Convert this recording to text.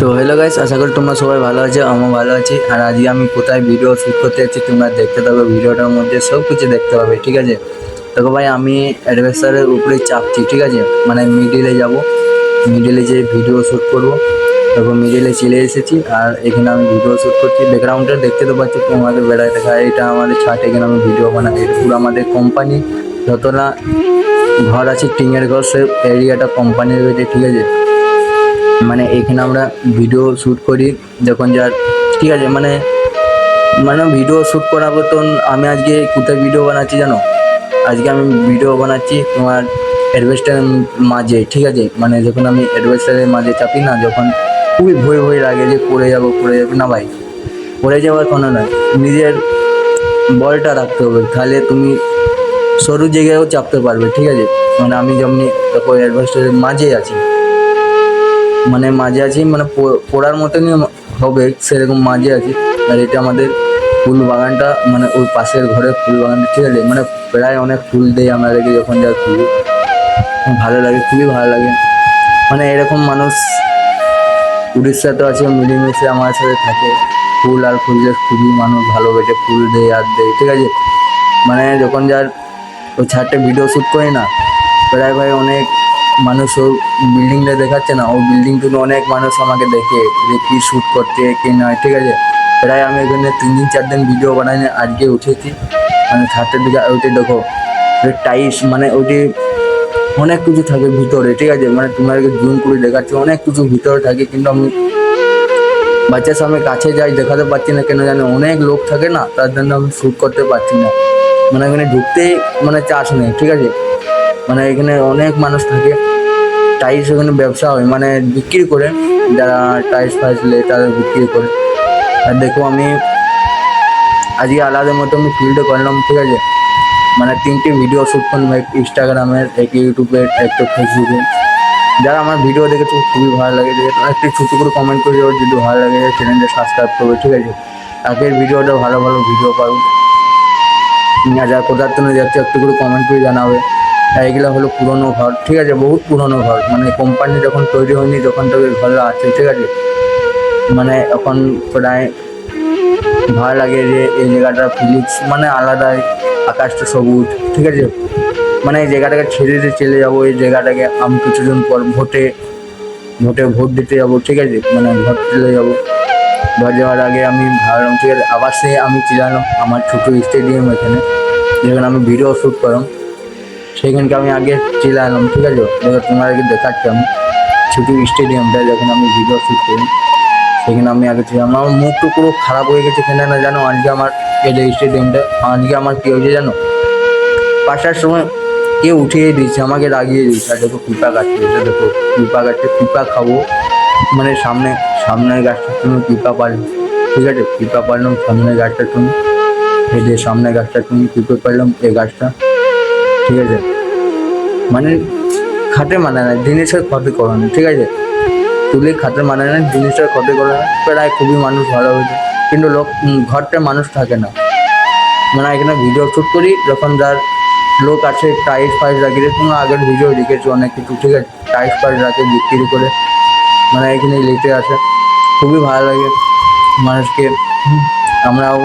তো hello guys, আশা করি তোমরা সবাই ভালো আছো। আমিও ভালো আছি। আর আজকে আমি কোথায় ভিডিও শ্যুট করতে যাচ্ছি তোমরা দেখতে পাবে, ভিডিওটার মধ্যে সব কিছু দেখতে পাবে, ঠিক আছে? দেখো ভাই, আমি অ্যাডভেঞ্চারের উপরে চাপছি, ঠিক আছে? মানে মিডিলে যাব, মিডিলে যেয়ে ভিডিও শ্যুট করবো। দেখো মিডিলে চলে এসেছি, আর এখানে আমি ভিডিও শ্যুট করছি। ব্যাকগ্রাউন্ডে দেখতে তো পাচ্ছি তোমাদের বেড়ায় দেখা, এটা আমাদের ছাদ, এখানে আমি ভিডিও বানাই। এটা পুরো আমাদের কোম্পানি, যতটা ঘর আছে টিনের ঘর, সে এরিয়াটা কোম্পানির রয়েছে, ঠিক আছে? মানে এখানে আমরা ভিডিও শ্যুট করি যখন যার, ঠিক আছে? মানে মানে ভিডিও শ্যুট করার মতন আমি আজকে কোথায় ভিডিও বানাচ্ছি জানো? আজকে আমি ভিডিও বানাচ্ছি তোমার অ্যাডভেস্টারের মাঝে, ঠিক আছে? মানে যখন আমি অ্যাডভেস্টারের মাঝে চাপি না, যখন খুবই ভয় ভয় লাগে যে পড়ে যাবো না ভাই, পড়ে যাওয়ার কোনো নয়। নিজের বলটা রাখতে হবে, তাহলে তুমি সরু জায়গায়ও চাপতে পারবে, ঠিক আছে? মানে আমি যেমনি দেখো অ্যাডভেস্টারের মাঝে আছি, মানে মাঝে আছি, মানে পড়ার মতনই হবে সেরকম মাঝে আছি। আর এটা আমাদের ফুল বাগানটা, মানে ওই পাশের ঘরের ফুল বাগানটা, ঠিক আছে? মানে প্রায় অনেক ফুল দেয় আমাদেরকে যখন যা, খুবই ভালো লাগে, খুবই ভালো লাগে। মানে এরকম মানুষ উড়িষ্যাতে আছে, মিলেমিশে আমার সাথে থাকে। ফুল আর ফুলের খুবই মানুষ ভালোবেসে ফুল দেয় আর দেয়, ঠিক আছে? মানে যখন যার ওই ছাদটা ভিডিও শ্যুট করি না, প্রায় ভাই অনেক মানুষ ও বিল্ডিংটা দেখাচ্ছে না, ওই বিল্ডিং থেকে অনেক মানুষ আমাকে দেখে যে কী শ্যুট করছে কি নয়, ঠিক আছে? প্রায় আমি এখানে 3 দিন 4 দিন ভিডিও বানাই, আজকে উঠেছি মানে ছাদটার দিকে ওইটা দেখো, টাইস মানে ওইটি অনেক কিছু থাকে ভিতরে, ঠিক আছে? মানে তোমাদেরকে জুম করে দেখাচ্ছে, অনেক কিছু ভিতরে থাকে, কিন্তু আমি বাচ্চার সামনে কাছে যাই দেখাতে পারছি না, কেন জানো? অনেক লোক থাকে না, তার জন্য আমি শ্যুট করতে পারছি না। মানে এখানে ঢুকতেই মানে চান্স নেই, ঠিক আছে? মানে এখানে অনেক মানুষ থাকে, টাইলস ওখানে ব্যবসা হয়, মানে বিক্রি করে, যারা টাইলস ফাইলস নেয় তাদের বিক্রি করে। আর দেখো আমি আজকে আলাদা মতো আমি ফিল্ডে করলাম, ঠিক আছে? মানে 3টে ভিডিও শ্যুট করলাম, এক ইনস্টাগ্রামের, এক ইউটিউবের, একটা ফেসবুকে। যারা আমার ভিডিও দেখেছে খুবই ভালো লাগে, একটু ছোটো করে কমেন্ট করে যাবে, যদি ভালো লাগে চ্যানেলটা সাবস্ক্রাইব করবে, ঠিক আছে? আগের ভিডিওটা ভালো ভালো ভিডিও পাবো। যা কোথার জন্য যাচ্ছে একটু করে কমেন্ট করে জানাবে। আর এগুলো হলো পুরোনো ঘর, ঠিক আছে? বহুত পুরোনো ঘর, মানে কোম্পানি যখন তৈরি হয়নি তখন থেকে ঘরটা আছে, ঠিক আছে? মানে এখন প্রায় ভালো লাগে যে এই জায়গাটার ফিলিংস মানে আলাদাই, আকাশটা সবুজ, ঠিক আছে? মানে এই জায়গাটাকে ছেড়ে দিয়ে চলে যাবো, এই জায়গাটাকে আমি কিছুদিন পর ভোটে ভোট দিতে যাবো, ঠিক আছে? মানে ভোট চলে যাবো। ভোট যাওয়ার আগে আমি ভাবলাম, ঠিক আছে, আবার সে আমি চিলালাম আমার ছোটো স্টেডিয়াম এখানে, যেখানে আমি ভিডিও শ্যুট করলাম, সেখানকে আমি আগে চলে এলাম, ঠিক আছে? দেখো তোমাদেরকে দেখাচ্ছি আমি ছোটো স্টেডিয়ামটা, যখন আমি ভিডিও শ্যুট করি সেখানে আমি আগে ছিলাম। আমার মুখটা পুরো খারাপ হয়ে গেছে, কেন না জানো? আজকে আমার এই যে স্টেডিয়ামটা, আজকে আমার কী হয়েছে জানো? 5টার সময় কেউ উঠিয়ে দিয়েছে, আমাকে রাগিয়ে দিয়েছে। আর দেখো পিঁপা কাটছে, এটা দেখো পিঁপা কাটছে, পিঁপা খাবো। মানে সামনের গাছটার জন্য পিঁপা পারলাম, ঠিক আছে? পিঁপা পারলাম সামনের গাছটার জন্য, এই যে সামনের গাছটার জন্য পিঁপে পারলাম, এই গাছটা, ঠিক আছে? মানে খাটে মানে না, জিনিসের ক্ষতি করে না, ঠিক আছে? তুলে খাটে মানে না, জিনিসটার ক্ষতি করে না। প্রায় খুবই মানুষ ভালো হয়েছে, কিন্তু ঘরটা মানুষ থাকে না। মানে এখানে ভিডিও শ্যুট করি যখন যার লোক আছে, টাইস ফাইস রাখি, তোমরা আগের ভিডিও দেখেছো অনেক কিছু, ঠিক আছে? টাইস ফাইস রাখে বিক্রি করে, মানে এখানে লেটে আসে, খুবই ভালো লাগে মানুষকে। আমরাও